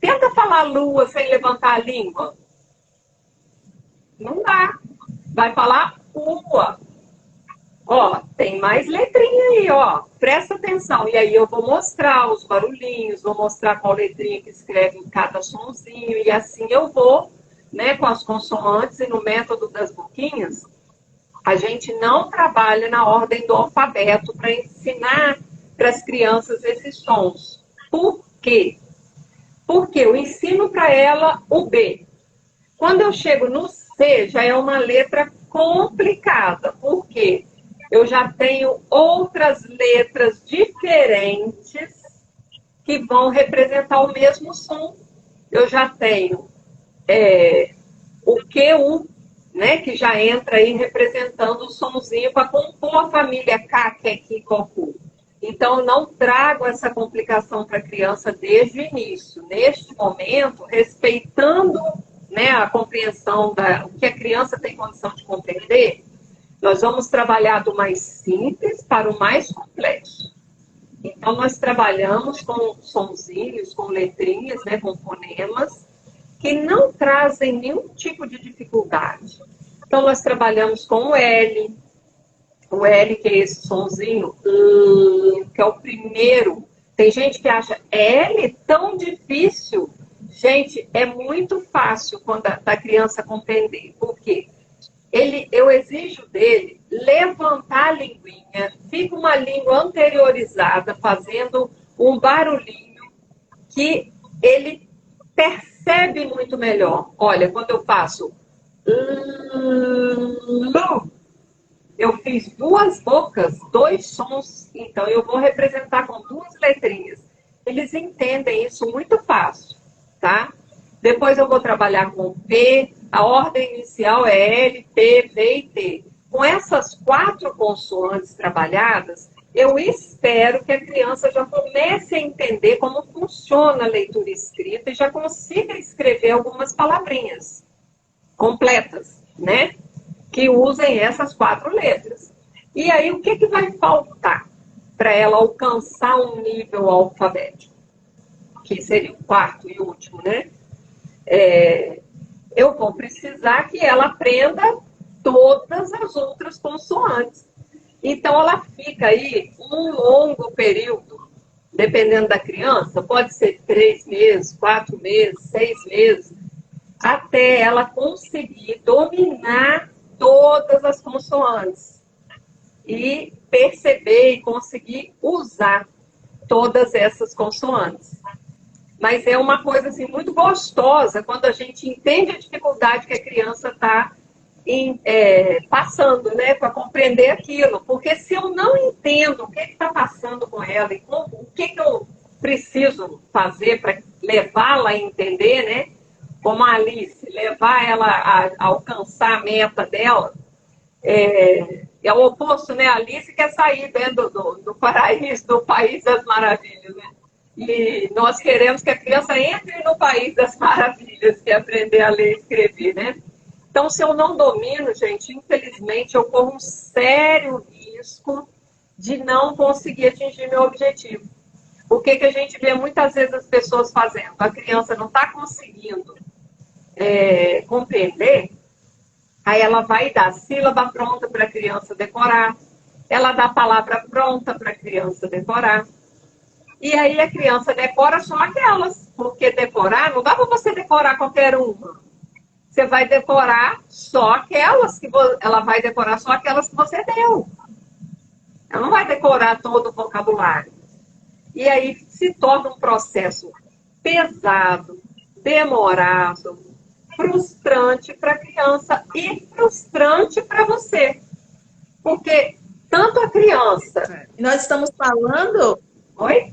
Tenta falar lua sem levantar a língua. Não dá. Vai falar ua. Ó, tem mais letrinha aí, ó. Presta atenção. E aí eu vou mostrar os barulhinhos, vou mostrar qual letrinha que escreve em cada sonzinho. E assim eu vou, né, com as consoantes e no método das boquinhas. A gente não trabalha na ordem do alfabeto para ensinar para as crianças esses sons. Por quê? Porque eu ensino para ela o B. Quando eu chego no C, já é uma letra complicada. Por quê? Eu já tenho outras letras diferentes que vão representar o mesmo som. Eu já tenho o QU, né, que já entra aí representando o sonzinho para compor a família K, Q, Cocu. Então, eu não trago essa complicação para a criança desde o início. Neste momento, respeitando, né, a compreensão o que a criança tem condição de compreender, nós vamos trabalhar do mais simples para o mais complexo. Então, nós trabalhamos com sonzinhos, com letrinhas, né, com fonemas, que não trazem nenhum tipo de dificuldade. Então, nós trabalhamos com o L, que é esse sonzinho, que é o primeiro. Tem gente que acha L tão difícil. Gente, é muito fácil quando a criança compreender. Por quê? Eu exijo dele levantar a linguinha, fica uma língua anteriorizada, fazendo um barulhinho que ele percebe muito melhor. Olha, quando eu faço eu fiz duas bocas, dois sons, então eu vou representar com duas letrinhas. Eles entendem isso muito fácil, tá? Depois eu vou trabalhar com P, a ordem inicial é L, P, V e T. Com essas 4 consoantes trabalhadas, eu espero que a criança já comece a entender como funciona a leitura escrita e já consiga escrever algumas palavrinhas completas, né? Que usem essas 4 letras. E aí, o que vai faltar para ela alcançar um nível alfabético? Que seria o 4º e último, né? Eu vou precisar que ela aprenda todas as outras consoantes. Então, ela fica aí um longo período, dependendo da criança, pode ser 3 meses, 4 meses, 6 meses, até ela conseguir dominar todas as consoantes e perceber e conseguir usar todas essas consoantes. Mas é uma coisa assim, muito gostosa quando a gente entende a dificuldade que a criança está passando, né, para compreender aquilo. Porque se eu não entendo o que está passando com ela e o que eu preciso fazer para levá-la a entender, né, como a Alice, levar ela a alcançar a meta dela, é o oposto, né? A Alice quer sair dentro do paraíso, do país das maravilhas, né? E nós queremos que a criança entre no país das maravilhas, que é aprender a ler e escrever, né? Então, se eu não domino, gente, infelizmente, eu corro um sério risco de não conseguir atingir meu objetivo. O que a gente vê muitas vezes as pessoas fazendo? A criança não está conseguindo compreender, aí ela vai dar sílaba pronta para a criança decorar, ela dá a palavra pronta para a criança decorar, e aí a criança decora só aquelas, porque decorar, não dá para você decorar qualquer uma. Você vai decorar só aquelas ela vai decorar só aquelas que você deu. Ela não vai decorar todo o vocabulário. E aí se torna um processo pesado, demorado, frustrante para a criança e frustrante para você. Porque tanto a criança... Nós estamos falando... Oi?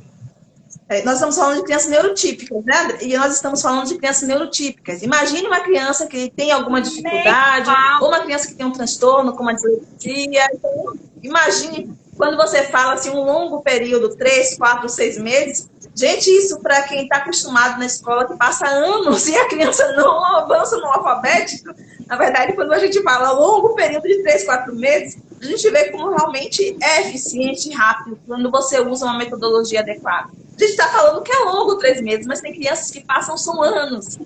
Nós estamos falando de crianças neurotípicas, né, André? E nós estamos falando de crianças neurotípicas. Imagine uma criança que tem alguma dificuldade, ou uma criança que tem um transtorno, como a dislexia. Então, imagine quando você fala assim, um longo período, 3, 4, 6 meses. Gente, isso para quem está acostumado na escola, que passa anos e a criança não avança no alfabético. Na verdade, quando a gente fala longo período de 3, 4 meses, a gente vê como realmente é eficiente e rápido quando você usa uma metodologia adequada. A gente está falando que é longo 3 meses, mas tem crianças que passam, são anos,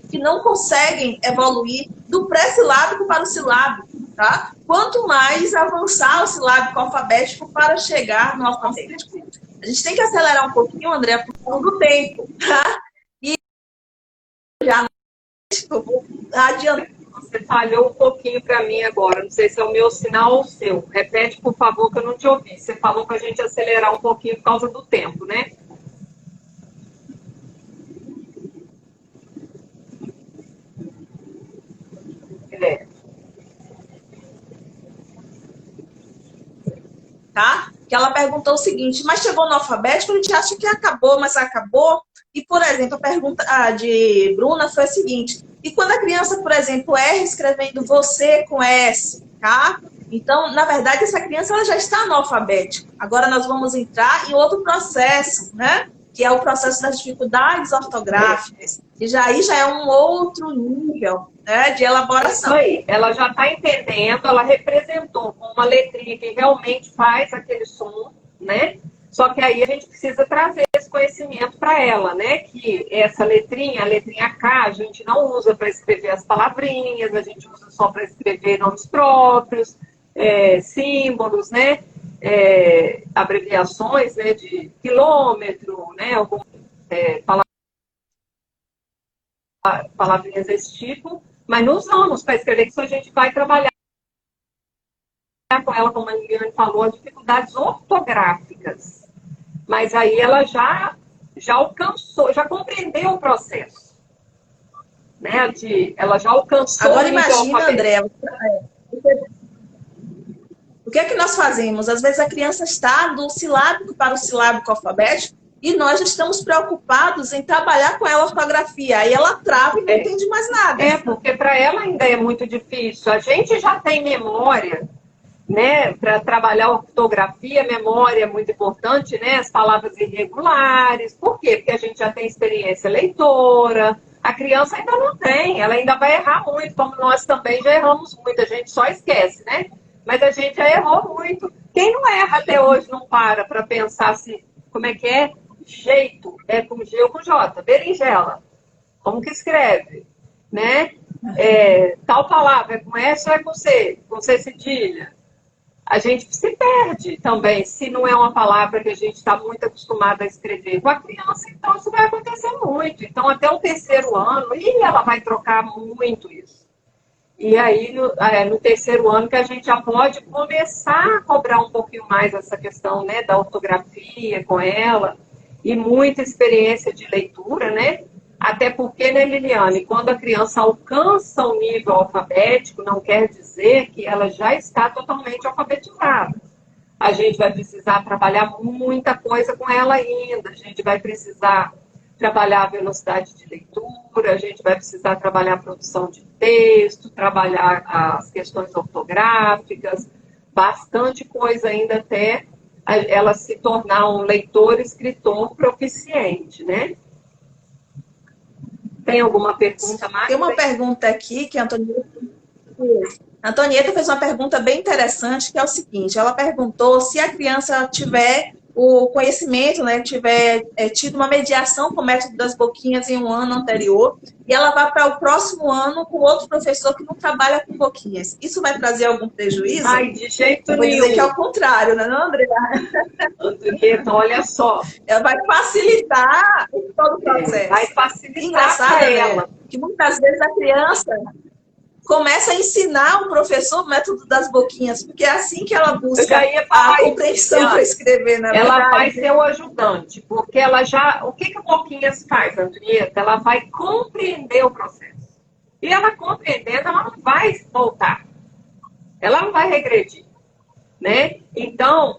que não conseguem evoluir do pré-silábico para o silábico, tá? Quanto mais avançar o silábico alfabético para chegar no alfabético. A gente tem que acelerar um pouquinho, André, por conta do tempo, tá? E já vou adiantar. Você falhou um pouquinho para mim agora, não sei se é o meu sinal ou o seu. Repete, por favor, que eu não te ouvi. Você falou para a gente acelerar um pouquinho por causa do tempo, né? Tá? Que ela perguntou o seguinte, mas chegou no alfabético, a gente acha que acabou, mas acabou. E, por exemplo, a pergunta de Bruna foi a seguinte, e quando a criança, por exemplo, erra escrevendo você com S, tá? Então, na verdade, essa criança ela já está no alfabético. Agora nós vamos entrar em outro processo, né? Que é o processo das dificuldades ortográficas. E aí já é um outro nível, né, de elaboração. Isso aí, ela já está entendendo, ela representou com uma letrinha que realmente faz aquele som, né? Só que aí a gente precisa trazer esse conhecimento para ela, né? Que essa letrinha, a letrinha K, a gente não usa para escrever as palavrinhas, a gente usa só para escrever nomes próprios, símbolos, né? Abreviações, né? De quilômetro, né? Algumas palavrinhas desse tipo, mas não usamos para escrever, que isso a gente vai trabalhar com ela, como a Liliane falou, as dificuldades ortográficas. Mas aí ela já alcançou, já compreendeu o processo. Né? Ela já alcançou. Agora imagina, André, o que é que nós fazemos? Às vezes a criança está do silábico para o silábico alfabético e nós estamos preocupados em trabalhar com ela a ortografia. Aí ela trava e não entende mais nada. Porque para ela ainda é muito difícil. A gente já tem memória, né, para trabalhar a ortografia, memória é muito importante, né, as palavras irregulares. Por quê? Porque a gente já tem experiência leitora. A criança ainda não tem, ela ainda vai errar muito, como nós também já erramos muito, a gente só esquece, né? Mas a gente já errou muito. Quem não erra até hoje não para pensar se, como é que é? Jeito, é com G ou com J, berinjela. Como que escreve? Né? Tal palavra é com S ou é com C? Com C cedilha? A gente se perde também, se não é uma palavra que a gente está muito acostumado a escrever. Com a criança, então, isso vai acontecer muito. Então, até o terceiro ano, e ela vai trocar muito isso. E aí, no terceiro ano, que a gente já pode começar a cobrar um pouquinho mais essa questão, né, da ortografia com ela, e muita experiência de leitura, né? Até porque, né, Liliane, quando a criança alcança o nível alfabético, não quer dizer que ela já está totalmente alfabetizada. A gente vai precisar trabalhar muita coisa com ela ainda, a gente vai precisar trabalhar a velocidade de leitura, a gente vai precisar trabalhar a produção de texto, trabalhar as questões ortográficas, bastante coisa ainda até ela se tornar um leitor, escritor proficiente, né? Tem alguma pergunta mais? Tem uma pergunta aqui que a Antonieta fez uma pergunta bem interessante, que é o seguinte: ela perguntou se a criança tiver o conhecimento, né, tiver tido uma mediação com o método das boquinhas em um ano anterior, e ela vai para o próximo ano com outro professor que não trabalha com boquinhas. Isso vai trazer algum prejuízo? Ai, de jeito Eu vou nenhum. dizer que é o contrário, né, não, Andrea? Antonieta, olha só. Ela vai facilitar todo o processo. Vai facilitar Engraçado, para né? ela. Que muitas vezes a criança começa a ensinar o professor o método das boquinhas, porque é assim que ela busca a compreensão para escrever, na verdade. Ela vai ser o ajudante, porque ela já... O que a Boquinhas faz, Antonieta? Ela vai compreender o processo. E ela compreendendo, ela não vai voltar. Ela não vai regredir, né? Então,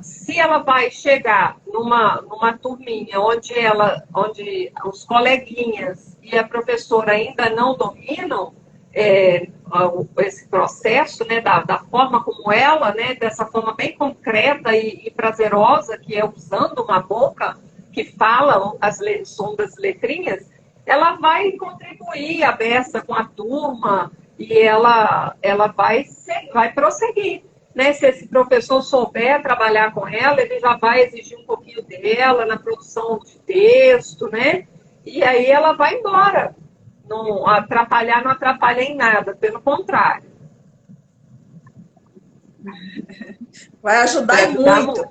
se ela vai chegar numa turminha onde os coleguinhas e a professora ainda não dominam esse processo, né, da forma como ela, né, dessa forma bem concreta e prazerosa, que é usando uma boca que fala o som das letrinhas, ela vai contribuir a beça com a turma e ela vai prosseguir. Né? Se esse professor souber trabalhar com ela, ele já vai exigir um pouquinho dela na produção de texto, né? E aí ela vai embora. Não atrapalha em nada, pelo contrário. Vai ajudar muito.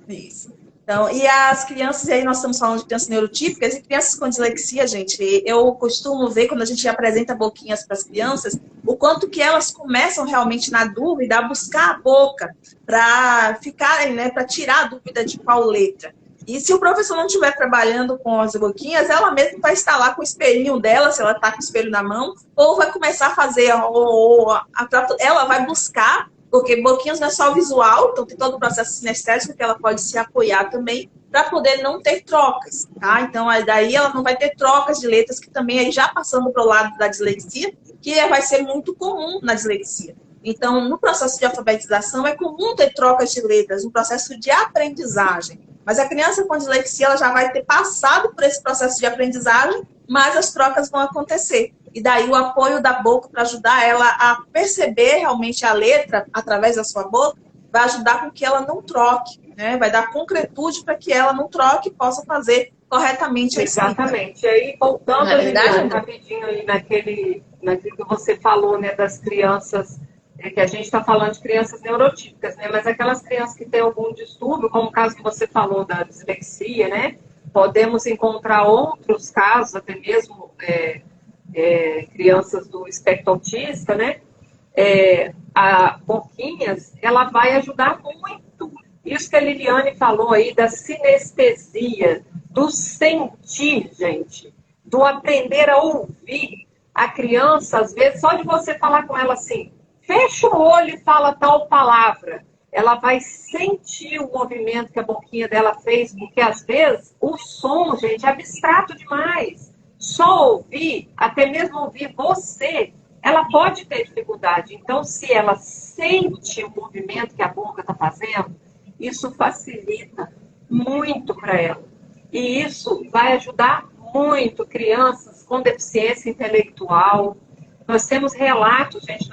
Isso. Então, e as crianças, e aí nós estamos falando de crianças neurotípicas e crianças com dislexia, gente, eu costumo ver quando a gente apresenta boquinhas para as crianças, o quanto que elas começam realmente na dúvida a buscar a boca para ficarem, né, para tirar a dúvida de qual letra. E se o professor não estiver trabalhando com as boquinhas, ela mesma vai estar lá com o espelhinho dela, se ela está com o espelho na mão, ou vai começar a fazer, ela vai buscar, porque boquinhas não é só visual, então tem todo o processo sinestésico que ela pode se apoiar também, para poder não ter trocas, tá? Então, daí ela não vai ter trocas de letras, que também aí já passando para o lado da dislexia, que vai ser muito comum na dislexia. Então, no processo de alfabetização, é comum ter trocas de letras, no processo de aprendizagem. Mas a criança com dislexia, ela já vai ter passado por esse processo de aprendizagem, mas as trocas vão acontecer. E daí o apoio da boca para ajudar ela a perceber realmente a letra através da sua boca, vai ajudar com que ela não troque, né? Vai dar concretude para que ela não troque e possa fazer corretamente a escrita. Exatamente. E aí, voltando rapidinho aí naquilo que você falou, né, das crianças, que a gente está falando de crianças neurotípicas, né? Mas aquelas crianças que têm algum distúrbio, como o caso que você falou da dislexia, né? Podemos encontrar outros casos, até mesmo crianças do espectro autista, né? A Boquinhas, ela vai ajudar muito. Isso que a Liliane falou aí da sinestesia, do sentir, gente, do aprender a ouvir. A criança, às vezes, só de você falar com ela assim, fecha o olho e fala tal palavra. Ela vai sentir o movimento que a boquinha dela fez, porque às vezes o som, gente, é abstrato demais. Só ouvir, até mesmo ouvir você, ela pode ter dificuldade. Então, se ela sente o movimento que a boca está fazendo, isso facilita muito para ela. E isso vai ajudar muito crianças com deficiência intelectual. Nós temos relatos, gente,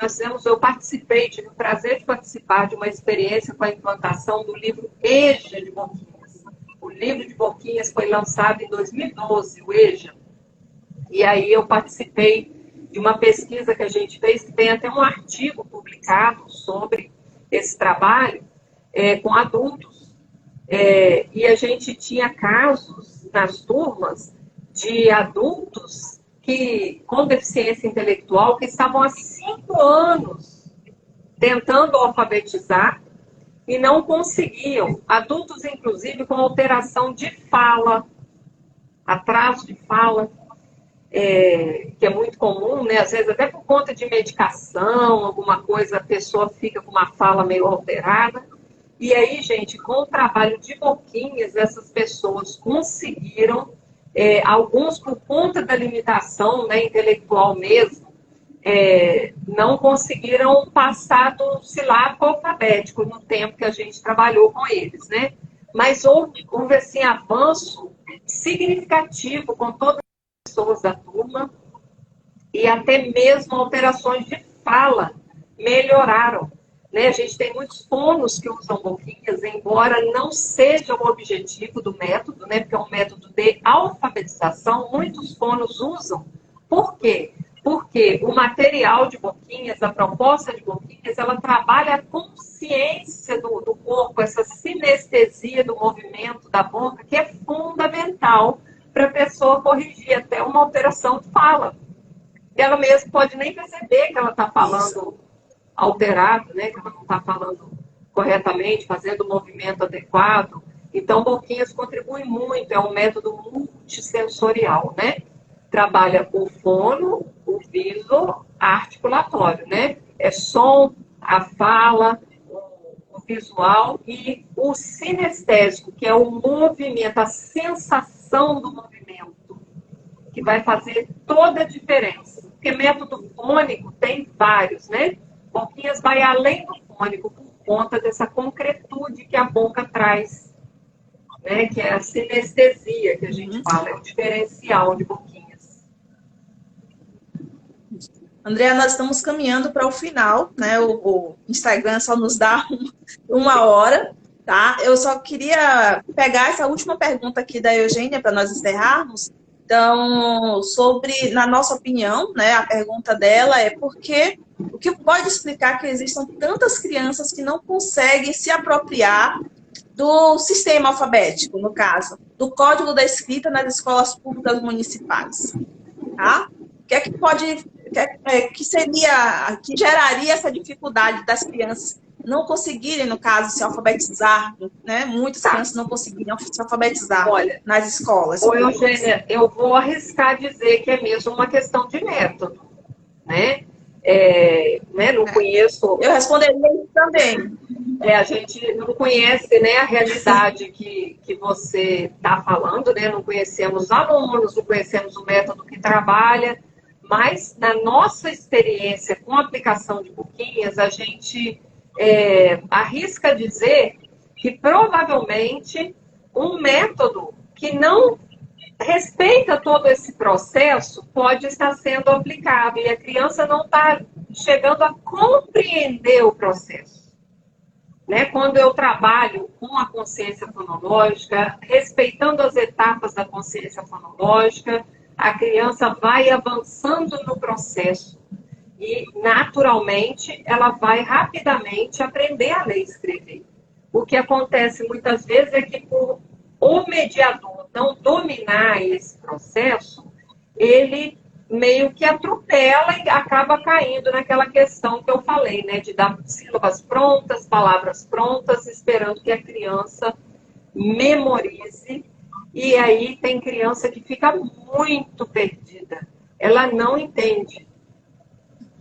eu participei, tive o prazer de participar de uma experiência com a implantação do livro EJA de Boquinhas. O livro de Boquinhas foi lançado em 2012, o EJA. E aí eu participei de uma pesquisa que a gente fez, que tem até um artigo publicado sobre esse trabalho com adultos. E a gente tinha casos nas turmas de adultos com deficiência intelectual que estavam há 5 anos tentando alfabetizar e não conseguiam. Adultos, inclusive, com alteração de fala, atraso de fala, que é muito comum, né? Às vezes até por conta de medicação, alguma coisa, a pessoa fica com uma fala meio alterada. E aí, gente, com o trabalho de Boquinhas, essas pessoas conseguiram, alguns por conta da limitação, né, intelectual mesmo, não conseguiram passar do silábico alfabético no tempo que a gente trabalhou com eles, né? Mas houve assim, avanço significativo com todas as pessoas da turma e até mesmo alterações de fala melhoraram. Né? A gente tem muitos fonos que usam Boquinhas, embora não seja o objetivo do método, né? Porque é um método de alfabetização, muitos fonos usam. Por quê? Porque o material de Boquinhas, a proposta de Boquinhas, ela trabalha a consciência do corpo, essa sinestesia do movimento da boca, que é fundamental para a pessoa corrigir até uma alteração de fala. Ela mesma pode nem perceber que ela está falando alterado, né? Que ela não está falando corretamente, fazendo o movimento adequado. Então, Boquinhas contribui muito, é um método multissensorial, né? Trabalha o fono, o viso, articulatório, né? É som, a fala, o visual e o sinestésico, que é o movimento, a sensação do movimento, que vai fazer toda a diferença. Porque método fônico tem vários, né? Boquinhas vai além do fônico por conta dessa concretude que a boca traz, né? Que é a sinestesia que a gente fala, é o diferencial de Boquinhas. Andréa, nós estamos caminhando para o final, né? O Instagram só nos dá uma hora, tá? Eu só queria pegar essa última pergunta aqui da Eugênia para nós encerrarmos. Então, na nossa opinião, né? A pergunta dela é o que pode explicar que existam tantas crianças que não conseguem se apropriar do sistema alfabético, no caso, do código da escrita nas escolas públicas municipais, tá? O que é que que geraria essa dificuldade das crianças não conseguirem, no caso, se alfabetizar, né? Muitas crianças não conseguiriam se alfabetizar nas escolas. Eugênia, eu vou arriscar dizer que é mesmo uma questão de método, né? Não conheço... Eu responderia isso também. A gente não conhece, né, a realidade que você está falando, né? Não conhecemos os alunos, não conhecemos o método que trabalha, mas na nossa experiência com a aplicação de Boquinhas, a gente arrisca dizer que provavelmente um método que não respeita todo esse processo pode estar sendo aplicado e a criança não está chegando a compreender o processo. Né? Quando eu trabalho com a consciência fonológica, respeitando as etapas da consciência fonológica, a criança vai avançando no processo e, naturalmente, ela vai rapidamente aprender a ler e escrever. O que acontece muitas vezes é que, por o mediador não dominar esse processo, ele meio que atropela e acaba caindo naquela questão que eu falei, né, de dar sílabas prontas, palavras prontas, esperando que a criança memorize. E aí tem criança que fica muito perdida. Ela não entende,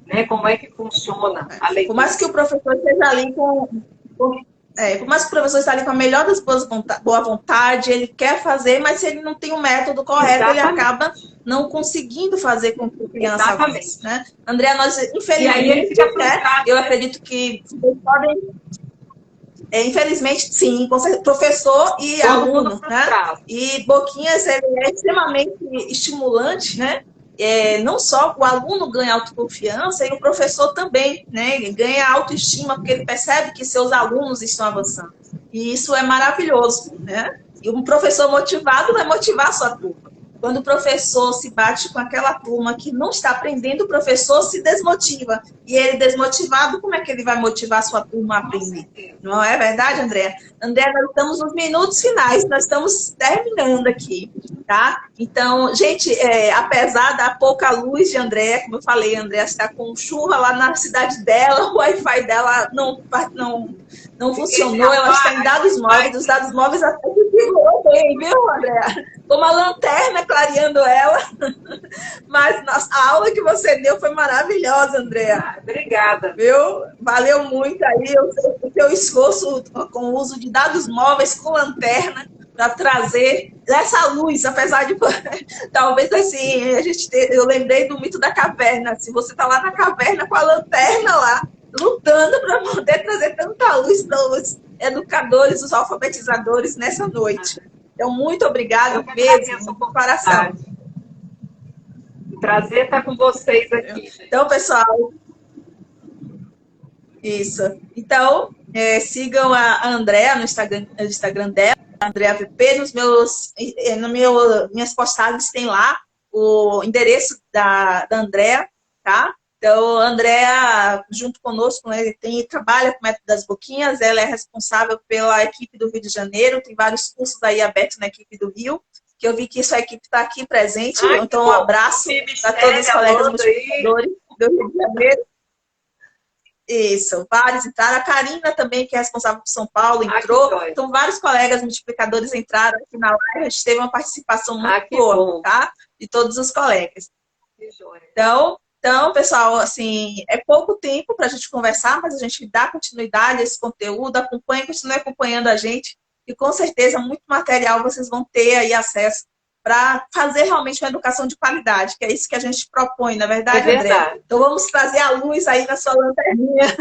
né, como é que funciona a leitura. Por mais que o professor esteja ali por mais que o professor esteja ali com a melhor das boa vontade, ele quer fazer, mas se ele não tem o método correto, ele acaba não conseguindo fazer com que a criança avance, né? Andréa, nós, infelizmente, eu acredito que vocês podem... infelizmente, sim, professor e aluno, né? E Boquinhas é extremamente estimulante, né? Não só o aluno ganha autoconfiança, e o professor também, né? Ele ganha autoestima, porque ele percebe que seus alunos estão avançando. E isso é maravilhoso, né? E um professor motivado vai motivar a sua turma. Quando o professor se bate com aquela turma que não está aprendendo, o professor se desmotiva. E ele desmotivado, como é que ele vai motivar a sua turma a aprender? Não é verdade, André? André, nós estamos nos minutos finais, nós estamos terminando aqui, tá? Então, gente, apesar da pouca luz de André, como eu falei, André está com chuva lá na cidade dela, o Wi-Fi dela não funcionou, ela está em dados móveis, os dados móveis até que figurou bem, viu, André? Com uma lanterna clareando ela, mas a aula que você deu foi maravilhosa, André. Obrigada. Viu? Valeu muito aí o seu esforço com o uso de dados móveis com lanterna para trazer essa luz, apesar de talvez assim, eu lembrei do mito da caverna, se você está lá na caverna com a lanterna lá, lutando para poder trazer tanta luz para os educadores, os alfabetizadores nessa noite. Então, muito obrigada mesmo, de coração. Prazer estar com vocês aqui. Então, pessoal, isso. Então, sigam a Andréa no Instagram dela, Andréa VP, minhas postagens tem lá o endereço da Andréa, tá? Então, a Andréa, junto conosco, né, trabalha com o Método das Boquinhas, ela é responsável pela equipe do Rio de Janeiro, tem vários cursos aí abertos na equipe do Rio, que eu vi que sua equipe está aqui presente, então um abraço para todos os colegas multiplicadores do Rio de Janeiro. Isso, vários entraram. A Karina também, que é responsável por São Paulo, entrou. Então, vários colegas multiplicadores entraram aqui na live. A gente teve uma participação muito boa, tá? De todos os colegas. Então, pessoal, assim, é pouco tempo para a gente conversar, mas a gente dá continuidade a esse conteúdo, continue acompanhando a gente e com certeza muito material vocês vão ter aí acesso para fazer realmente uma educação de qualidade, que é isso que a gente propõe, na é verdade, André? Então vamos trazer a luz aí na sua lanterninha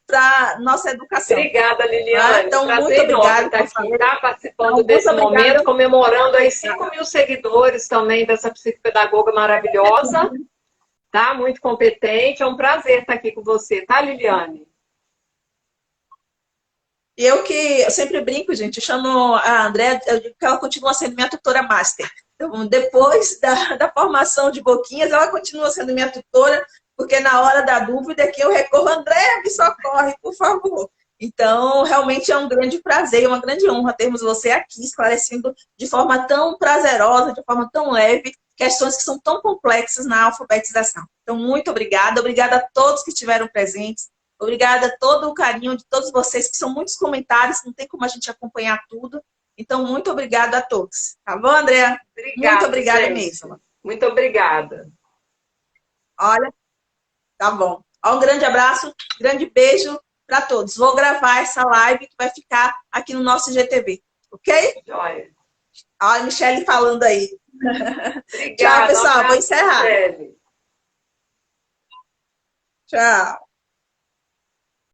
para nossa educação. Obrigada, Liliane. Então, muito obrigada por estar aqui, participando desse momento, comemorando aí 5.000 seguidores também dessa psicopedagoga maravilhosa, tá? Muito competente. É um prazer estar aqui com você, tá, Liliane? Eu sempre brinco, gente, eu chamo a André, eu digo que ela continua sendo minha tutora master. Então, depois da formação de Boquinhas, ela continua sendo minha tutora, porque na hora da dúvida que eu recorro, André, me socorre, por favor. Então, realmente é um grande prazer, uma grande honra termos você aqui, esclarecendo de forma tão prazerosa, de forma tão leve, questões que são tão complexas na alfabetização. Então, muito obrigada. Obrigada a todos que estiveram presentes. Obrigada a todo o carinho de todos vocês, que são muitos comentários, não tem como a gente acompanhar tudo. Então, muito obrigada a todos. Tá bom, Andréa? Muito obrigada mesmo. Muito obrigada. Olha, tá bom. Um grande abraço, grande beijo para todos. Vou gravar essa live que vai ficar aqui no nosso IGTV, ok? Joia. Olha a Michele falando aí. Obrigada, tchau, pessoal. Vou encerrar. Michele. Tchau.